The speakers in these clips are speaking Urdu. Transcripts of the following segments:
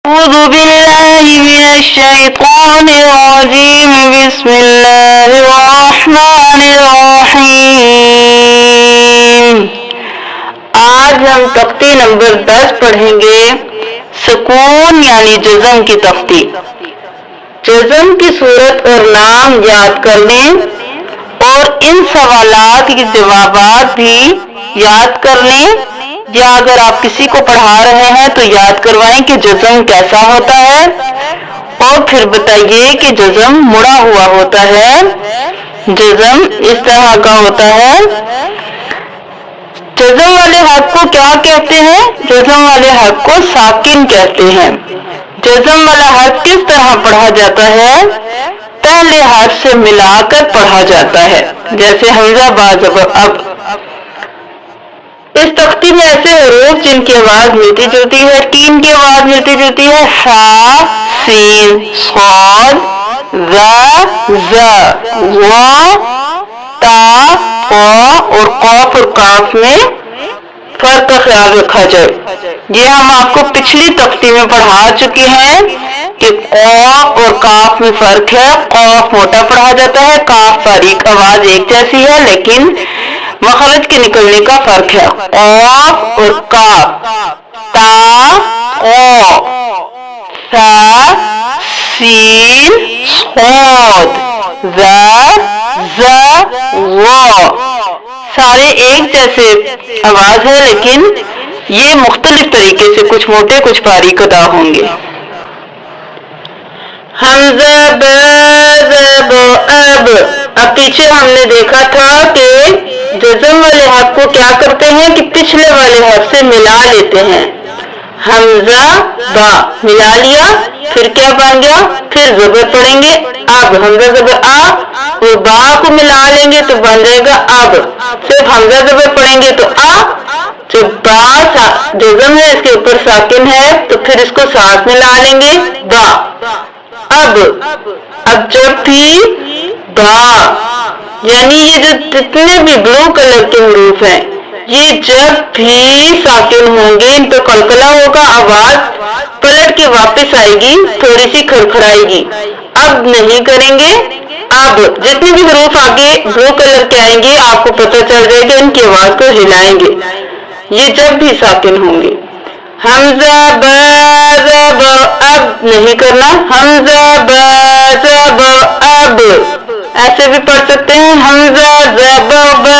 أعوذ بالله من الشيطان الرجيم بسم الله الرحمن الرحيم. آج ہم تختی نمبر 10 پڑھیں گے. سکون یعنی جزم کی تختی. جزم کی صورت اور نام یاد کر لیں اور ان سوالات کے جوابات بھی یاد کر لیں، یا اگر آپ کسی کو پڑھا رہے ہیں تو یاد کروائیں کہ جزم کیسا ہوتا ہے، اور پھر بتائیے کہ جزم مڑا ہوا ہوتا ہے. جزم اس طرح کا ہوتا ہے. جزم والے حرف کو کیا کہتے ہیں؟ جزم والے حرف کو ساکن کہتے ہیں. جزم والا حرف کس طرح پڑھا جاتا ہے؟ پہلے حرف سے ملا کر پڑھا جاتا ہے، جیسے حمزہ با زبر اب. اس تختی میں ایسے حروف جن کی آواز ملتی جلتی ہے، تین کی آواز ملتی جلتی ہے: سا، سین، صاد، ذا، ذا، وا، تا، قا اور قاف اور کاف میں فرق کا خیال رکھا جائے. یہ ہم آپ کو پچھلی تختی میں پڑھا چکے ہیں کہ قاف اور کاف میں فرق ہے. قاف موٹا پڑھا جاتا ہے، کاف باریک. آواز ایک جیسی ہے لیکن مخرج کے نکلنے کا فرق ہے. قاف اور کاف. تا، قا، سا، سین، صاد، ذا، ذا، وا. سارے ایک جیسے آواز ہے لیکن یہ مختلف طریقے سے کچھ موٹے کچھ باریک ادا ہوں گے. حمزہ با زب اب. اب پیچھے ہم نے دیکھا تھا کہ جزم والے حرف کو کیا کرتے ہیں کہ پچھلے والے حرف سے ملا لیتے ہیں. حمزہ با ملا لیا، پھر کیا بن گیا؟ پھر زبر پڑیں گے اب. حمزہ زبر آ اور با کو ملا لیں گے تو بن جائے گا اب. صرف حمزہ زبر پڑیں گے تو آ. جب با جزم ہے، اس کے اوپر ساکن ہے تو پھر اس کو ساتھ ملا لیں گے با. اب جب بھی با یعنی یہ جو جتنے بھی بلو کلر کے حروف ہیں یہ جب بھی ساکن ہوں گے، ان پہ قلقلہ ہوگا، آواز پلٹ کے واپس آئے گی، تھوڑی سی کھڑکھڑائے گی. اب نہیں کریں گے. اب جتنے بھی حروف آگے بلو کلر کے آئیں گے آپ کو پتہ چل جائے گا، ان کی آواز کو ہلائیں گے، یہ جب بھی ساکن ہوں گے. حمزہ با زب اب نہیں کرنا. حمزہ با زب اب ایسے بھی پڑھ سکتے ہیں. حمزہ زب با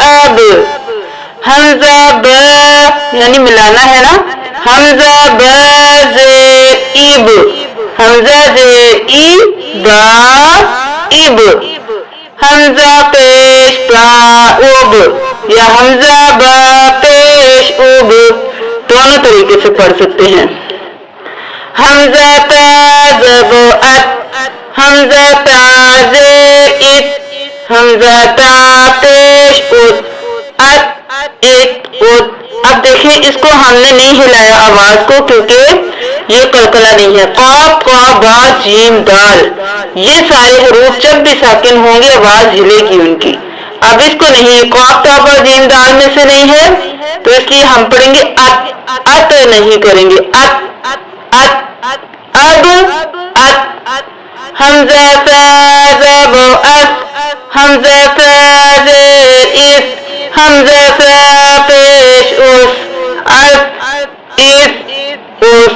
اب. حمزہ با یعنی ملانا ہے نا. حمزہ با زیر اب. حمزہ زیر ای با اب. حمزہ پیش با اب یا حمزہ با پیش اب، دونوں طریقے سے پڑھ سکتے ہیں. حمزہ تا زب ات. حمزہ تا زیر ات. حمزہ تا پیش ات ات ات ات. اب دیکھیں اس کو ہم نے نہیں ہلایا آواز کو کیونکہ یہ قلقلہ نہیں ہے. قاف قا با جیم دال یہ سارے حروف جب بھی ساکن ہوں گے آواز ہلے گی ان کی. اب اس کو نہیں، قاف قا با جیم دال میں سے نہیں ہے تو اس لیے ہم پڑھیں گے ات. ات نہیں کریں گے. ات ات اب ات. حمزہ فا زب اس. حمزہ فا زیر اس. حمزہ فا پیش اس اس اس اس.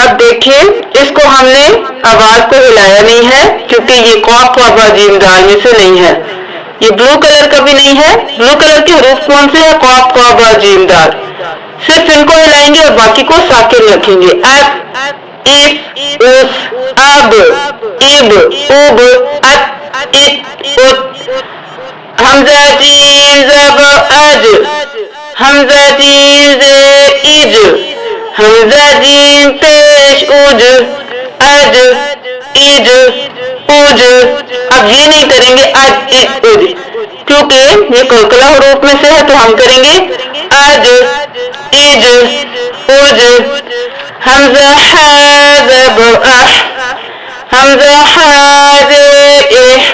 اب دیکھیں اس کو ہم نے آواز کو ہلایا نہیں ہے کیونکہ یہ قاف قا با جیم دال میں سے نہیں ہے. یہ بلو کلر کا بھی نہیں ہے. بلو کلر کے حروف کون سے ہیں؟ قاف قا با جیم دال. صرف ان کو ہلائیں گے اور باقی کو ساکن رکھیں گے. اب اس اس اب اب اب ات ات ات. حمزہ جیم زب اج. حمزہ جیم زیر اج. حمزہ جیم پیش اج اج اج اج. اب یہ نہیں کریں گے اج اج اج کیونکہ یہ قلقلہ حروف میں سے ہے تو ہم کریں گے اج اج اج. حمزہ حا زب اح. حمزہ حا زیر اح.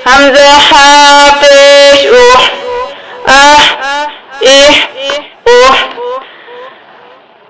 حمزہ حا پیش اح اح اح.